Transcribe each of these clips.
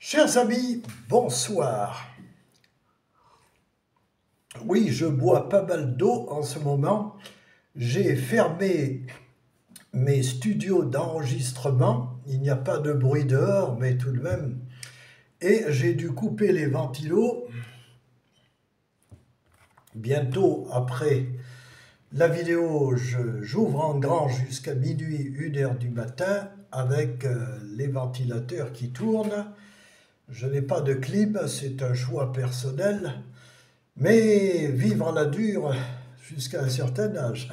Chers amis, bonsoir. Oui, je bois pas mal d'eau en ce moment. J'ai fermé mes studios d'enregistrement. Il n'y a pas de bruit dehors, mais tout de même. Et j'ai dû couper les ventilos. Bientôt après la vidéo, j'ouvre en grand jusqu'à minuit, 1 heure du matin, avec les ventilateurs qui tournent. Je n'ai pas de clim, c'est un choix personnel. Mais vivre à la dure jusqu'à un certain âge.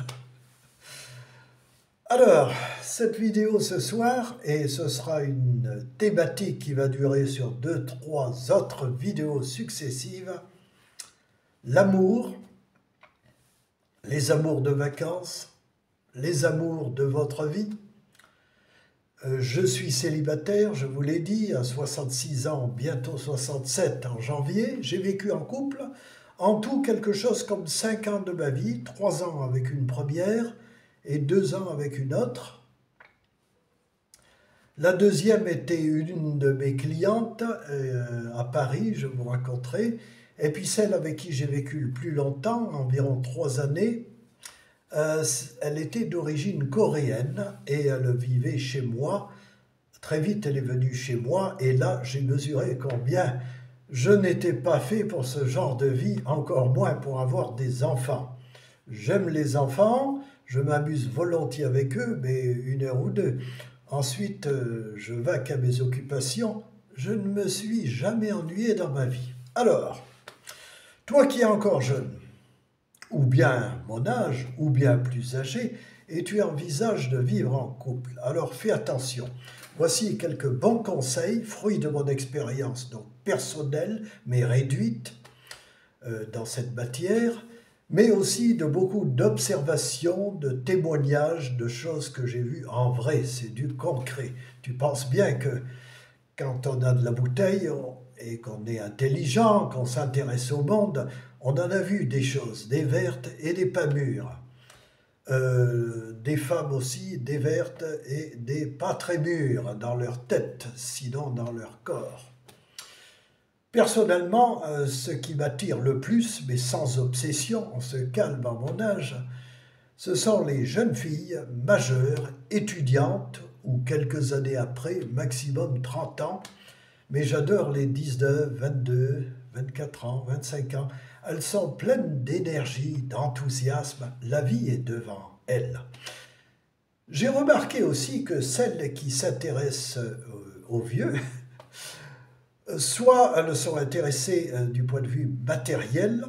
Alors, cette vidéo ce soir, et ce sera une thématique qui va durer sur 2-3 autres vidéos successives, l'amour, les amours de vacances, les amours de votre vie. Je suis célibataire, je vous l'ai dit, à 66 ans, bientôt 67 en janvier. J'ai vécu en couple. En tout, quelque chose comme 5 ans de ma vie, 3 ans avec une première et 2 ans avec une autre. La deuxième était une de mes clientes à Paris, je vous raconterai. Et puis celle avec qui j'ai vécu le plus longtemps, environ 3 années, elle était d'origine coréenne et elle vivait chez moi. Très vite, elle est venue chez moi et là, j'ai mesuré combien je n'étais pas fait pour ce genre de vie, encore moins pour avoir des enfants. J'aime les enfants, je m'amuse volontiers avec eux, mais 1 heure ou 2. Ensuite, je vaque à mes occupations. Je ne me suis jamais ennuyé dans ma vie. Alors, toi qui es encore jeune, ou bien mon âge, ou bien plus âgé, et tu envisages de vivre en couple, alors fais attention. Voici quelques bons conseils, fruits de mon expérience, donc personnelle, mais réduite dans cette matière, mais aussi de beaucoup d'observations, de témoignages, de choses que j'ai vues en vrai, c'est du concret. Tu penses bien que quand on a de la bouteille et qu'on est intelligent, qu'on s'intéresse au monde, on en a vu des choses, des vertes et des pas mûres. Des femmes aussi, des vertes et des pas très mûres dans leur tête, sinon dans leur corps. Personnellement, ce qui m'attire le plus, mais sans obsession, on se calme à mon âge, ce sont les jeunes filles majeures, étudiantes, ou quelques années après, maximum 30 ans, mais j'adore les 19, 22, 24 ans, 25 ans. Elles sont pleines d'énergie, d'enthousiasme. La vie est devant elles. J'ai remarqué aussi que celles qui s'intéressent aux vieux, soit elles sont intéressées du point de vue matériel,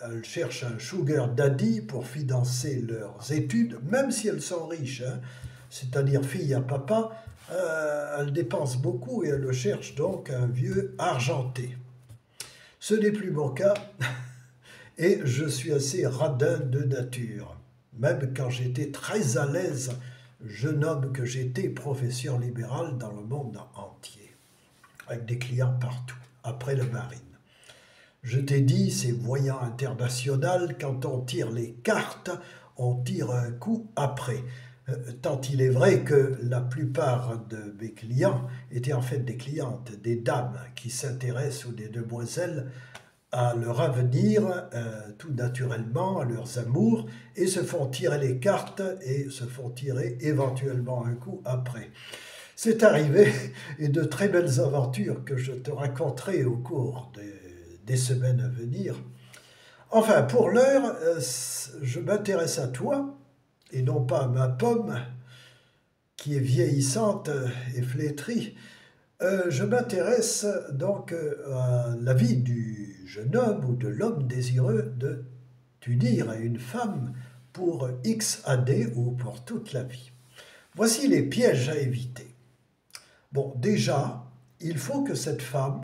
elles cherchent un sugar daddy pour financer leurs études, même si elles sont riches, hein, c'est-à-dire fille à papa, elles dépensent beaucoup et elles cherchent donc un vieux argenté. Ce n'est plus mon cas et je suis assez radin de nature. Même quand j'étais très à l'aise, jeune homme que j'étais, professeur libéral dans le monde entier, avec des clients partout, après la marine. Je t'ai dit, c'est voyant international, quand on tire les cartes, on tire un coup après. Tant il est vrai que la plupart de mes clients étaient en fait des clientes, des dames qui s'intéressent ou des demoiselles à leur avenir, tout naturellement, à leurs amours, et se font tirer les cartes et se font tirer éventuellement un coup après. C'est arrivé, et de très belles aventures que je te raconterai au cours des semaines à venir. Enfin, pour l'heure, je m'intéresse à toi, et non pas à ma pomme, qui est vieillissante et flétrie. Je m'intéresse donc à la vie du jeune homme ou de l'homme désireux de t'unir à une femme pour X années ou pour toute la vie. Voici les pièges à éviter. Bon, déjà, il faut que cette femme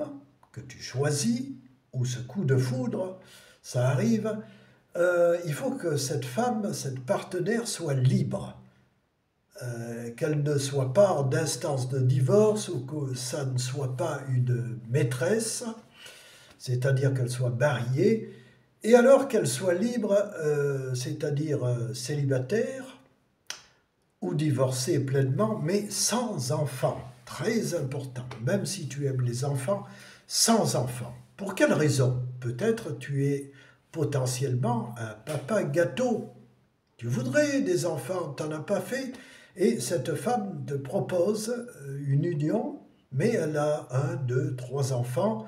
que tu choisis, ou ce coup de foudre, ça arrive, il faut que cette femme, cette partenaire soit libre. Qu'elle ne soit pas en instance de divorce ou que ça ne soit pas une maîtresse, c'est-à-dire qu'elle soit mariée, et alors qu'elle soit libre, c'est-à-dire célibataire ou divorcée pleinement, mais sans enfant. très important, même si tu aimes les enfants, sans enfants. Pour quelle raison? Peut-être tu es potentiellement un papa gâteau. Tu voudrais des enfants, tu n'en as pas fait, et cette femme te propose une union, mais elle a un, deux, trois enfants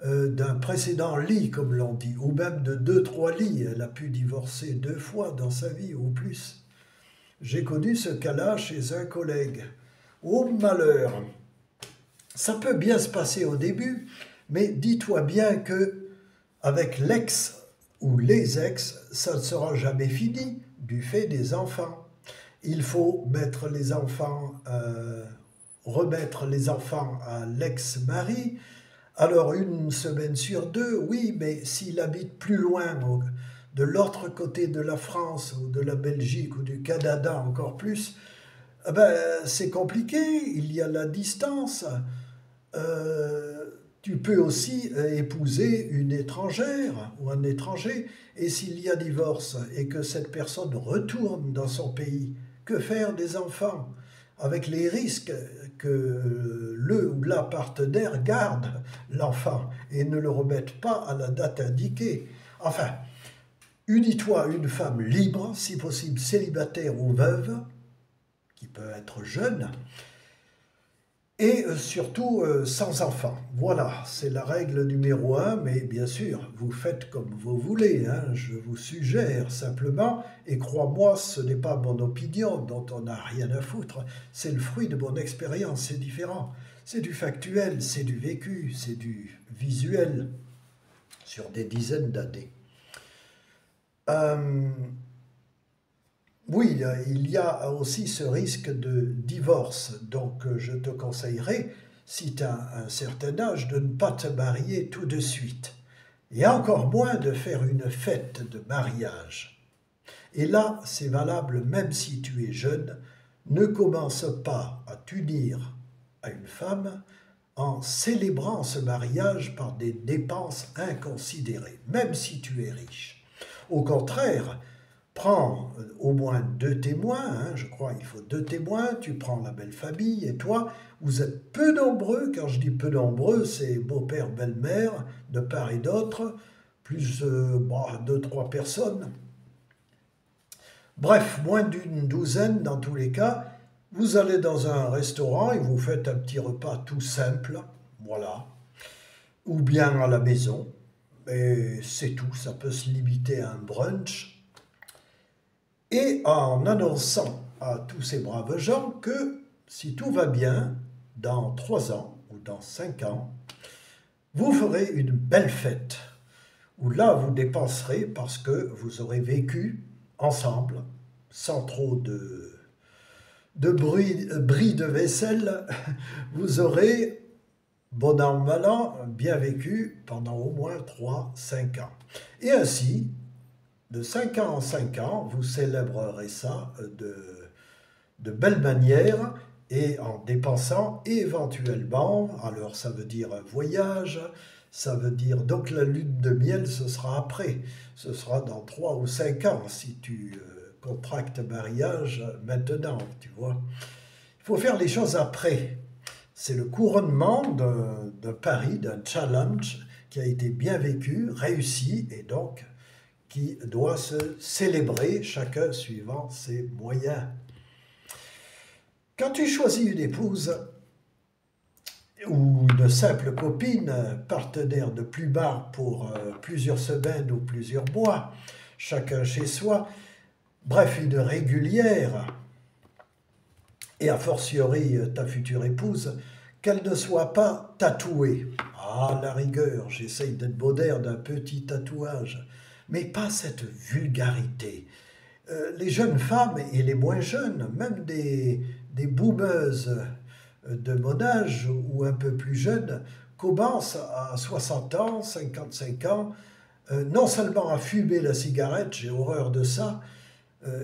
d'un précédent lit, comme l'on dit, ou même de deux, trois lits. Elle a pu divorcer 2 fois dans sa vie ou plus. J'ai connu ce cas-là chez un collègue. Oh malheur! Ça peut bien se passer au début, mais dis-toi bien que avec l'ex ou les ex, ça ne sera jamais fini du fait des enfants. Il faut remettre les enfants à l'ex-mari. Alors 1 semaine sur 2, oui, mais s'il habite plus loin, de l'autre côté de la France ou de la Belgique ou du Canada encore plus, eh ben, c'est compliqué, il y a la distance. Tu peux aussi épouser une étrangère ou un étranger, et s'il y a divorce et que cette personne retourne dans son pays, que faire des enfants? Avec les risques que le ou la partenaire garde l'enfant et ne le remette pas à la date indiquée. Enfin, unis-toi à une femme libre, si possible célibataire ou veuve, qui peut être jeune, et surtout sans enfant. Voilà, c'est la règle numéro 1, mais bien sûr, vous faites comme vous voulez, hein, je vous suggère simplement, et crois-moi, ce n'est pas mon opinion dont on n'a rien à foutre, c'est le fruit de mon expérience, c'est différent. C'est du factuel, c'est du vécu, c'est du visuel sur des dizaines d'années. Oui, il y a aussi ce risque de divorce, donc je te conseillerais, si tu as un certain âge, de ne pas te marier tout de suite, et encore moins de faire une fête de mariage. Et là, c'est valable même si tu es jeune, ne commence pas à t'unir à une femme en célébrant ce mariage par des dépenses inconsidérées, même si tu es riche. Au contraire, prends au moins 2 témoins, hein, je crois qu'il faut 2 témoins, tu prends la belle famille et toi, vous êtes peu nombreux, quand je dis peu nombreux, c'est beau-père, belle-mère, de part et d'autre, plus 2, 3 personnes. Bref, moins d'une douzaine dans tous les cas, vous allez dans un restaurant et vous faites un petit repas tout simple, voilà, ou bien à la maison, et c'est tout, ça peut se limiter à un brunch, et en annonçant à tous ces braves gens que si tout va bien, dans 3 ans ou dans 5 ans, vous ferez une belle fête, où là vous dépenserez parce que vous aurez vécu ensemble, sans trop de bris de vaisselle, vous aurez, bon an, mal an, bien vécu pendant au moins 3, 5 ans. Et ainsi, de 5 ans en 5 ans, vous célébrerez ça de belle manière et en dépensant éventuellement, alors ça veut dire un voyage, ça veut dire, donc la lune de miel, ce sera après, ce sera dans 3 ou 5 ans si tu contractes mariage maintenant, tu vois. Il faut faire les choses après. C'est le couronnement d'un pari, d'un challenge qui a été bien vécu, réussi, et donc qui doit se célébrer, chacun suivant ses moyens. Quand tu choisis une épouse ou une simple copine, partenaire de plus bas pour plusieurs semaines ou plusieurs mois, chacun chez soi, bref, une régulière, et a fortiori ta future épouse, qu'elle ne soit pas tatouée. Ah, la rigueur, j'essaye d'être moderne, d'un petit tatouage, mais pas cette vulgarité. Les jeunes femmes et les moins jeunes, même des boomeuses de mon âge ou un peu plus jeunes, commencent à 60 ans, 55 ans, non seulement à fumer la cigarette, j'ai horreur de ça,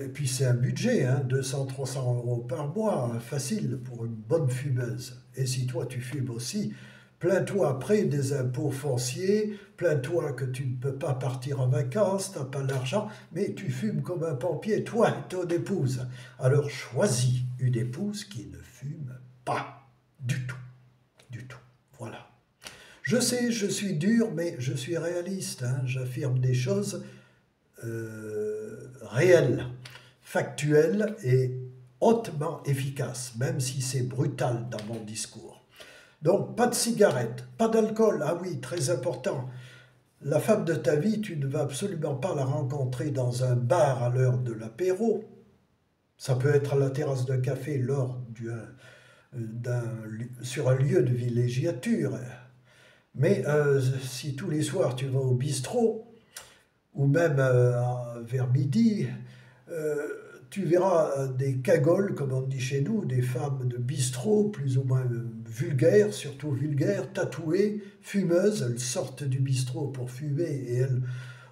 et puis c'est un budget, hein, 200-300 euros par mois, facile pour une bonne fumeuse. Et si toi tu fumes aussi, plains-toi après des impôts fonciers, plains-toi que tu ne peux pas partir en vacances, tu n'as pas l'argent, mais tu fumes comme un pompier, toi et ton épouse. Alors choisis une épouse qui ne fume pas. du tout, du tout. Voilà. Je sais, je suis dur, mais je suis réaliste, hein. J'affirme des choses réelles, factuelles et hautement efficaces, même si c'est brutal dans mon discours. Donc, pas de cigarette, pas d'alcool, ah oui, très important. La femme de ta vie, tu ne vas absolument pas la rencontrer dans un bar à l'heure de l'apéro. Ça peut être à la terrasse d'un café sur un lieu de villégiature. Mais si tous les soirs tu vas au bistrot, ou même vers midi, euh, tu verras des cagoles, comme on dit chez nous, des femmes de bistrot, plus ou moins vulgaires, surtout vulgaires, tatouées, fumeuses. Elles sortent du bistrot pour fumer et elles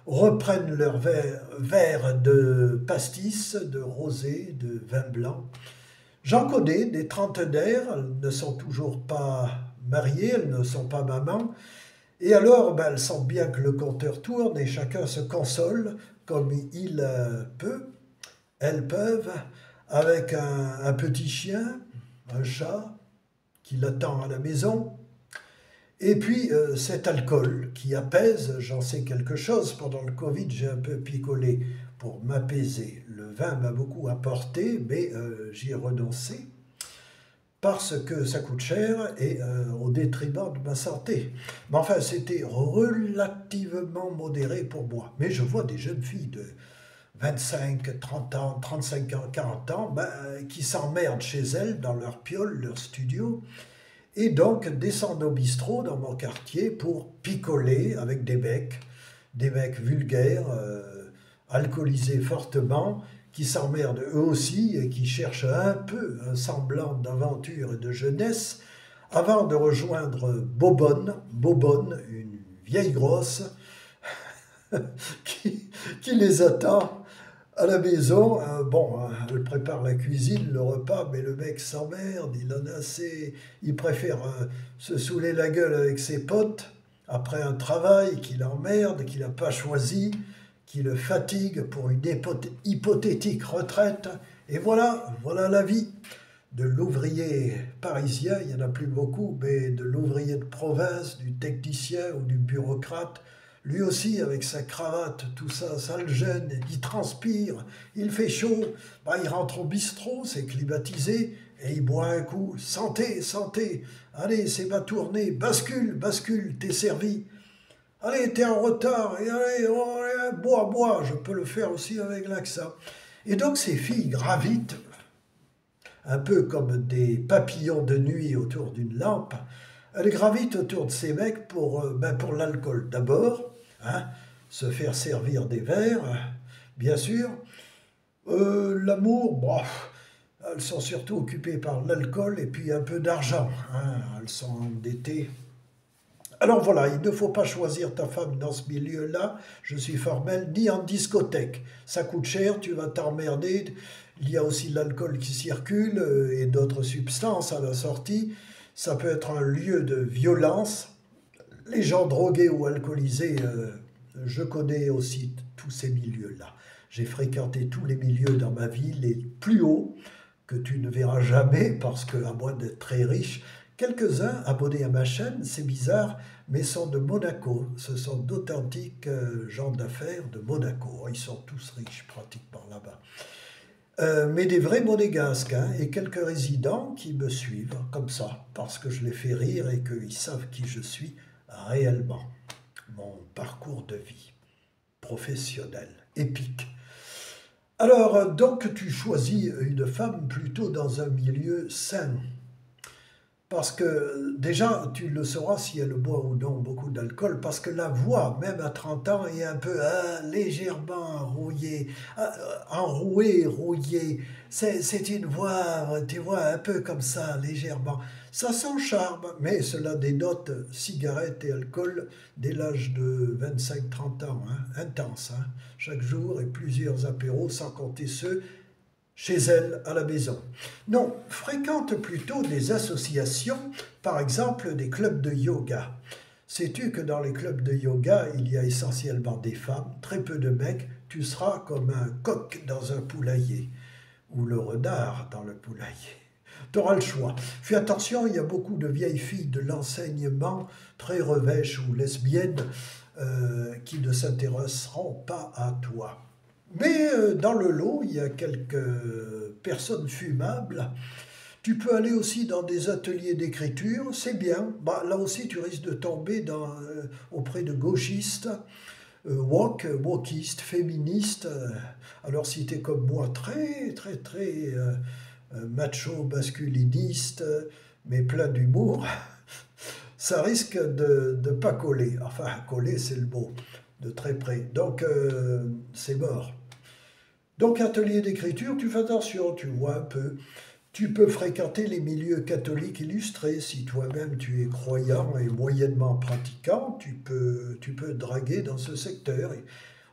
reprennent leur verre de pastis, de rosé, de vin blanc. J'en connais des trentenaires, elles ne sont toujours pas mariées, elles ne sont pas mamans, et alors ben, elles sentent bien que le compteur tourne et chacun se console comme il peut, elles peuvent, avec un petit chien, un chat qui l'attend à la maison, et puis cet alcool qui apaise, j'en sais quelque chose, pendant le Covid j'ai un peu picolé pour m'apaiser. Le vin m'a beaucoup apporté, mais j'y ai renoncé parce que ça coûte cher et au détriment de ma santé. Mais enfin, c'était relativement modéré pour moi. Mais je vois des jeunes filles de 25, 30 ans, 35 ans, 40 ans, ben, qui s'emmerdent chez elles, dans leur piole, leur studio, et donc descendent au bistrot dans mon quartier pour picoler avec des mecs vulgaires, alcoolisés fortement, qui s'emmerdent eux aussi et qui cherchent un peu un semblant d'aventure et de jeunesse avant de rejoindre Bobonne, une vieille grosse qui les attend à la maison. Bon, elle prépare la cuisine, le repas, mais le mec s'emmerde, il en a assez. Il préfère se saouler la gueule avec ses potes après un travail qui l'emmerde, qu'il n'a pas choisi, qui le fatigue pour une hypothétique retraite. Et voilà la vie de l'ouvrier parisien, il n'y en a plus beaucoup, mais de l'ouvrier de province, du technicien ou du bureaucrate. Lui aussi, avec sa cravate, tout ça, ça le gêne, il transpire, il fait chaud, bah, il rentre au bistrot, c'est climatisé, et il boit un coup. Santé, santé, allez, c'est ma tournée, bascule, bascule, t'es servi. Allez, t'es en retard, et allez, oh, allez, bois, je peux le faire aussi avec l'accent. Et donc ces filles gravitent, un peu comme des papillons de nuit autour d'une lampe, elles gravitent autour de ces mecs pour l'alcool. D'abord, hein, se faire servir des verres, bien sûr. L'amour, bon, elles sont surtout occupées par l'alcool et puis un peu d'argent, hein, elles sont endettées. Alors voilà, il ne faut pas choisir ta femme dans ce milieu-là, je suis formel, ni en discothèque. Ça coûte cher, tu vas t'emmerder. Il y a aussi l'alcool qui circule et d'autres substances à la sortie. Ça peut être un lieu de violence. Les gens drogués ou alcoolisés, je connais aussi tous ces milieux-là. J'ai fréquenté tous les milieux dans ma vie, les plus hauts, que tu ne verras jamais parce que, à moins d'être très riche, quelques-uns abonnés à ma chaîne, c'est bizarre, mais sont de Monaco. Ce sont d'authentiques gens d'affaires de Monaco. Ils sont tous riches pratiquement là-bas. Mais des vrais monégasques, hein, et quelques résidents qui me suivent comme ça, parce que je les fais rire et qu'ils savent qui je suis réellement. Mon parcours de vie professionnel, épique. Alors, donc, tu choisis une femme plutôt dans un milieu sain. Parce que déjà, tu le sauras si elle boit ou non beaucoup d'alcool, parce que la voix, même à 30 ans, est un peu légèrement rouillée, enrouée, rouillée. C'est une voix, tu vois, un peu comme ça, légèrement. Ça sent charme, mais cela dénote cigarette et alcool dès l'âge de 25-30 ans, hein, intense, hein, chaque jour et plusieurs apéros, sans compter ceux chez elle, à la maison. Non, fréquente plutôt des associations, par exemple des clubs de yoga. Sais-tu que dans les clubs de yoga, il y a essentiellement des femmes, très peu de mecs, tu seras comme un coq dans un poulailler, ou le renard dans le poulailler. Tu auras le choix. Fais attention, il y a beaucoup de vieilles filles de l'enseignement, très revêches ou lesbiennes, qui ne s'intéresseront pas à toi. Mais dans le lot, il y a quelques personnes fumables. Tu peux aller aussi dans des ateliers d'écriture, c'est bien. Bah, là aussi, tu risques de tomber auprès de gauchistes, wokistes, féministes. Alors si tu es comme moi, très, très, très macho, masculiniste, mais plein d'humour, ça risque de ne pas coller. Enfin, coller, c'est le mot, de très près. Donc, c'est mort. Donc, atelier d'écriture, tu fais attention, tu vois un peu. Tu peux fréquenter les milieux catholiques illustrés. Si toi-même tu es croyant et moyennement pratiquant, tu peux draguer dans ce secteur. Et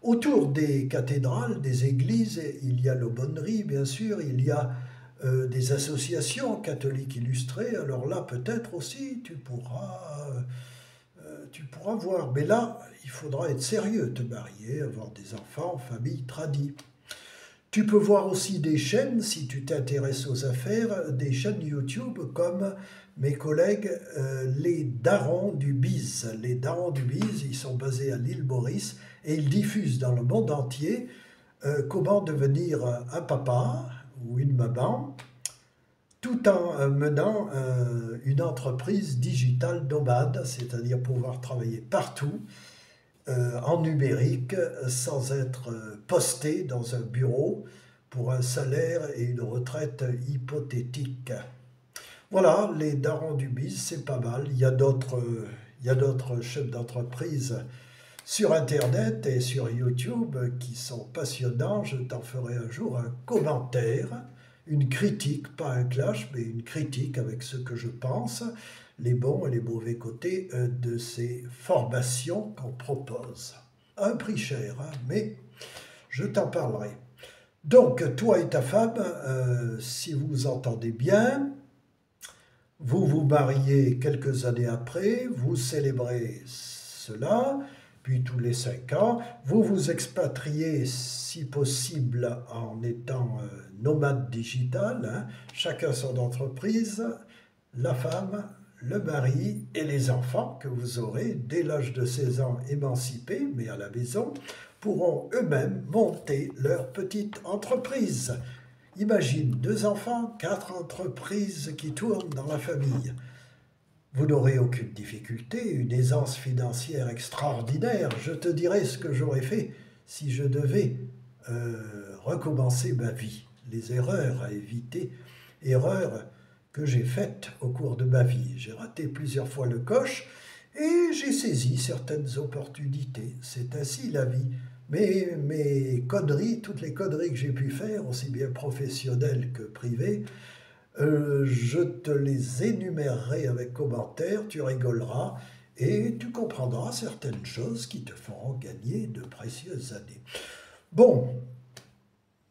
autour des cathédrales, des églises, il y a l'aumônerie, bien sûr, il y a des associations catholiques illustrées. Alors là, peut-être aussi, tu pourras voir. Mais là, il faudra être sérieux, te marier, avoir des enfants, famille tradie. Tu peux voir aussi des chaînes, si tu t'intéresses aux affaires, des chaînes YouTube comme mes collègues les Darons du Biz. Les Darons du Biz, ils sont basés à l'île Maurice et ils diffusent dans le monde entier comment devenir un papa ou une maman tout en menant une entreprise digitale nomade, c'est-à-dire pouvoir travailler partout en numérique sans être posté dans un bureau pour un salaire et une retraite hypothétique. Voilà, les darons du biz, c'est pas mal. Il y a d'autres chefs d'entreprise sur Internet et sur YouTube qui sont passionnants. Je t'en ferai un jour un commentaire, une critique, pas un clash, mais une critique avec ce que je pense, les bons et les mauvais côtés de ces formations qu'on propose. Un prix cher, hein, mais je t'en parlerai. Donc, toi et ta femme, si vous vous entendez bien, vous vous mariez quelques années après, vous célébrez cela, puis tous les 5 ans, vous vous expatriez si possible en étant nomade digital, hein, chacun son entreprise, la femme, le mari et les enfants que vous aurez dès l'âge de 16 ans émancipés, mais à la maison, pourront eux-mêmes monter leur petite entreprise. Imagine 2 enfants, 4 entreprises qui tournent dans la famille. Vous n'aurez aucune difficulté, une aisance financière extraordinaire. Je te dirai ce que j'aurais fait si je devais recommencer ma vie. Les erreurs à éviter, erreurs que j'ai faites au cours de ma vie. J'ai raté plusieurs fois le coche et j'ai saisi certaines opportunités. C'est ainsi la vie. Mais mes conneries, toutes les conneries que j'ai pu faire, aussi bien professionnelles que privées, je te les énumérerai avec commentaires, tu rigoleras et tu comprendras certaines choses qui te feront gagner de précieuses années. Bon,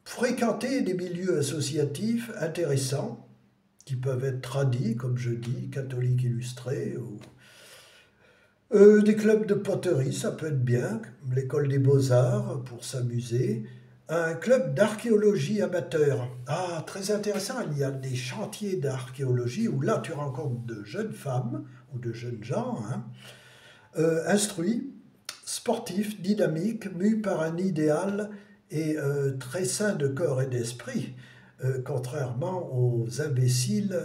fréquenter des milieux associatifs intéressants, qui peuvent être tradis, comme je dis, catholiques illustrés, ou des clubs de poterie, ça peut être bien, l'école des beaux-arts pour s'amuser, un club d'archéologie amateur. Ah, très intéressant, il y a des chantiers d'archéologie où là tu rencontres de jeunes femmes ou de jeunes gens, hein, instruits, sportifs, dynamiques, mus par un idéal et très sains de corps et d'esprit, contrairement aux imbéciles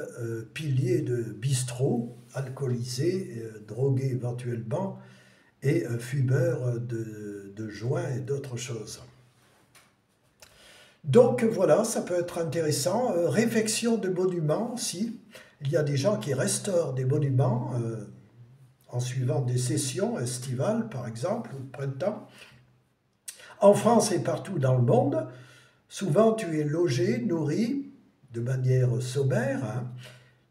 piliers de bistrot, alcoolisés, drogués éventuellement, et fumeurs de joints et d'autres choses. Donc voilà, ça peut être intéressant. Réfection de monuments aussi. Il y a des gens qui restaurent des monuments en suivant des sessions estivales, par exemple, ou de printemps. En France et partout dans le monde, souvent tu es logé, nourri, de manière sommaire. Hein.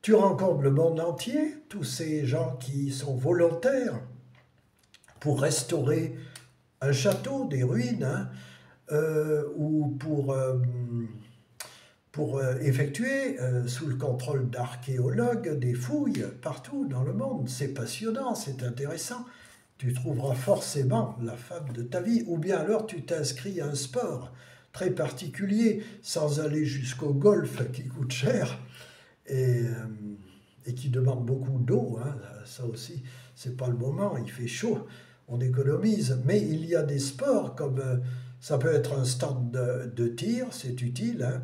Tu rencontres le monde entier, tous ces gens qui sont volontaires pour restaurer un château, des ruines, hein, ou pour effectuer, sous le contrôle d'archéologues, des fouilles partout dans le monde. C'est passionnant, c'est intéressant. Tu trouveras forcément la femme de ta vie, ou bien alors tu t'inscris à un sport très particulier, sans aller jusqu'au golf qui coûte cher, et, euh, et qui demandent beaucoup d'eau, hein. Ça aussi, c'est pas le moment, il fait chaud, on économise. Mais il y a des sports comme ça peut être un stand de tir, c'est utile hein,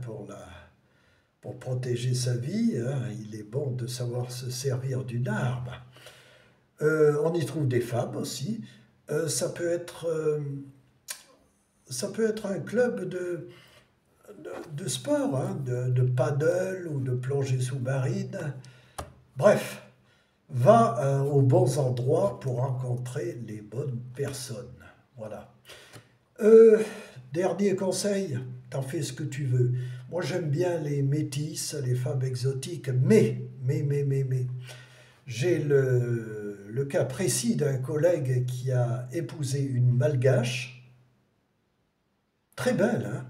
pour protéger sa vie, hein. Il est bon de savoir se servir d'une arme. On y trouve des femmes aussi. Euh, ça peut être, euh, Ça peut être un club de sport, hein, de paddle ou de plongée sous-marine. Bref, va aux bons endroits pour rencontrer les bonnes personnes. Voilà. Euh, Dernier conseil, t'en fais ce que tu veux. Moi, j'aime bien les métisses, les femmes exotiques, mais, j'ai le cas précis d'un collègue qui a épousé une malgache, très belle, hein.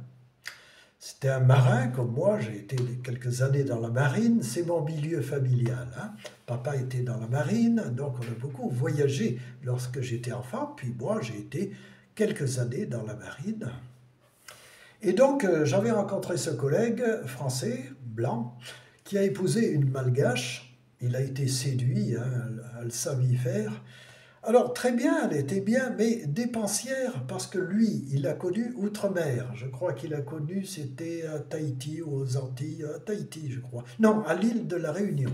C'était un marin comme moi, j'ai été quelques années dans la marine, c'est mon milieu familial, hein. Papa était dans la marine, donc on a beaucoup voyagé lorsque j'étais enfant, puis moi j'ai été quelques années dans la marine. Et donc j'avais rencontré ce collègue français, blanc, qui a épousé une malgache. Il a été séduit, hein, elle savait faire. Alors très bien, elle était bien, mais dépensière, parce que lui, il a connu outre-mer. Je crois qu'il a connu, c'était à Tahiti ou aux Antilles, à Tahiti, je crois. Non, à l'île de la Réunion.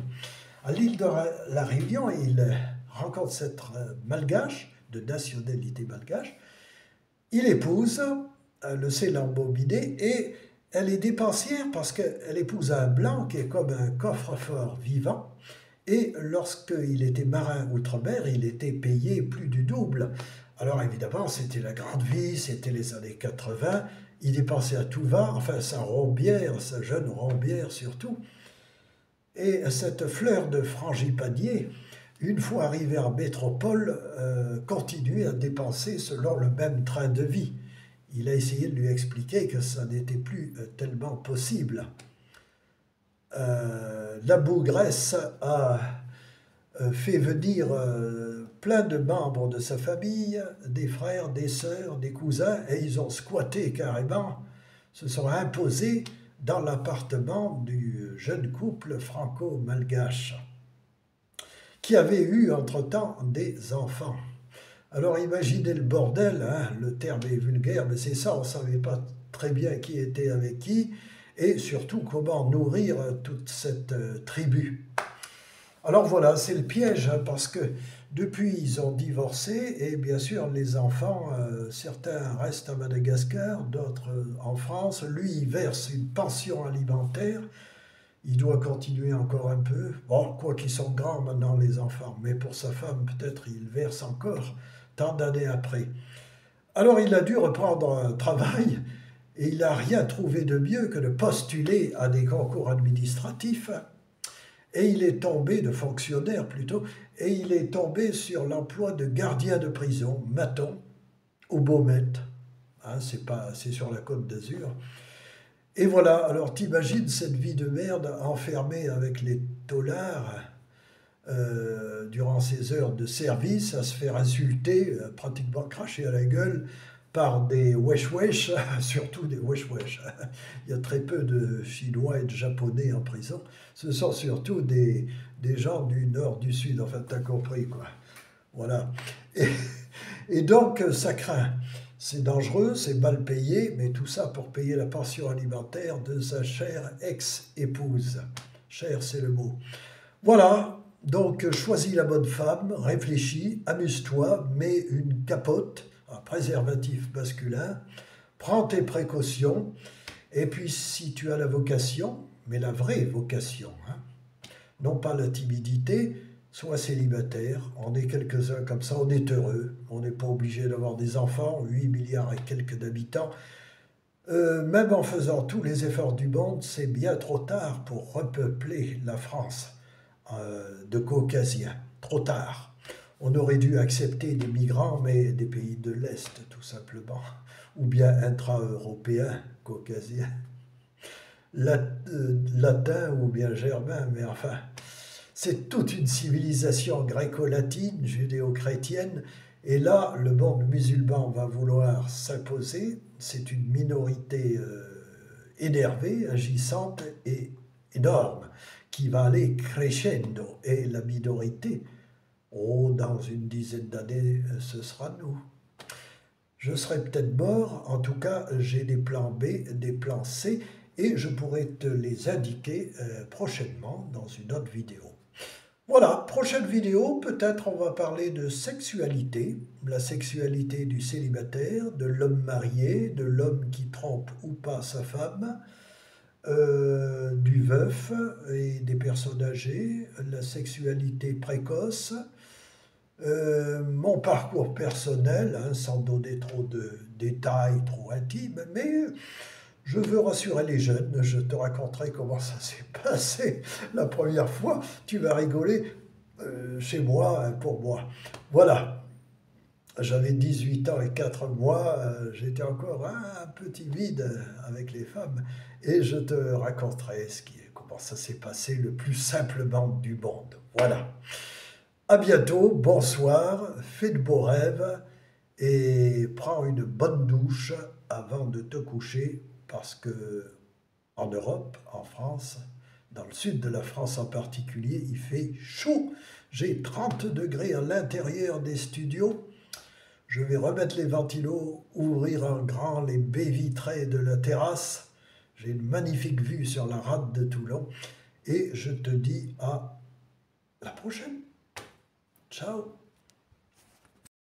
À l'île de la Réunion, il rencontre cette malgache, de nationalité malgache. Il épouse, le sait l'embobiner, et elle est dépensière parce qu'elle épouse un blanc qui est comme un coffre-fort vivant. Et lorsqu'il était marin outre-mer, il était payé plus du double. Alors évidemment, c'était la grande vie, c'était les années 80, il dépensait à tout va, enfin sa rombière, sa jeune rombière surtout. Et cette fleur de frangipanier, une fois arrivée en métropole, continuait à dépenser selon le même train de vie. Il a essayé de lui expliquer que ça n'était plus tellement possible. La Bougresse a fait venir plein de membres de sa famille, des frères, des sœurs, des cousins, et ils ont squatté carrément, se sont imposés dans l'appartement du jeune couple franco-malgache, qui avait eu entre-temps des enfants. Alors imaginez le bordel, hein, le terme est vulgaire, mais c'est ça, on ne savait pas très bien qui était avec qui, et surtout comment nourrir toute cette tribu. Alors voilà, c'est le piège, hein, parce que depuis ils ont divorcé, et bien sûr les enfants, certains restent à Madagascar, d'autres en France. Lui, il verse une pension alimentaire, il doit continuer encore un peu. Bon, quoi qu'ils sont grands maintenant les enfants, mais pour sa femme, peut-être il verse encore tant d'années après. Alors il a dû reprendre un travail et il n'a rien trouvé de mieux que de postuler à des concours administratifs. Et il est tombé, de fonctionnaire plutôt, et il est tombé sur l'emploi de gardien de prison, maton, au Beaumet. Hein, c'est sur la côte d'Azur. Et voilà, alors t'imagines cette vie de merde enfermée avec les taulards durant ses heures de service, à se faire insulter, pratiquement cracher à la gueule par des wesh-wesh, surtout des wesh-wesh. Il y a très peu de Chinois et de Japonais en prison. Ce sont surtout des gens du nord, du sud, enfin t'as compris quoi. Voilà. Et, et donc ça craint. C'est dangereux, c'est mal payé, mais tout ça pour payer la pension alimentaire de sa chère ex-épouse. Cher, c'est le mot. Voilà, donc choisis la bonne femme, réfléchis, amuse-toi, mets une capote, un préservatif masculin, prends tes précautions, et puis si tu as la vocation, mais la vraie vocation, hein, non pas la timidité, sois célibataire, on est quelques-uns comme ça, on est heureux, on n'est pas obligé d'avoir des enfants, 8 milliards et quelques d'habitants. Même en faisant tous les efforts du monde, c'est bien trop tard pour repeupler la France de Caucasiens. Trop tard. On aurait dû accepter des migrants, mais des pays de l'Est, tout simplement. Ou bien intra-européens, caucasiens, latins ou bien germains, mais enfin, c'est toute une civilisation gréco-latine, judéo-chrétienne, et là, le monde musulman va vouloir s'imposer. C'est une minorité énervée, agissante et énorme, qui va aller crescendo. Et la minorité, oh, dans une dizaine d'années, ce sera nous. Je serai peut-être mort, en tout cas, j'ai des plans B, des plans C, et je pourrai te les indiquer prochainement dans une autre vidéo. Voilà, prochaine vidéo, peut-être on va parler de sexualité, la sexualité du célibataire, de l'homme marié, de l'homme qui trompe ou pas sa femme, du veuf et des personnes âgées, la sexualité précoce, mon parcours personnel, hein, sans donner trop de détails, trop intimes, mais je veux rassurer les jeunes, je te raconterai comment ça s'est passé la première fois, tu vas rigoler chez moi, pour moi. Voilà, j'avais 18 ans et 4 mois, j'étais encore un peu timide avec les femmes, et je te raconterai comment ça s'est passé le plus simplement du monde. Voilà. À bientôt, bonsoir, fais de beaux rêves et prends une bonne douche avant de te coucher parce que en Europe, en France, dans le sud de la France en particulier, il fait chaud. J'ai 30 degrés à l'intérieur des studios. Je vais remettre les ventilos, ouvrir en grand les baies vitrées de la terrasse. J'ai une magnifique vue sur la rade de Toulon et je te dis à la prochaine. Ciao.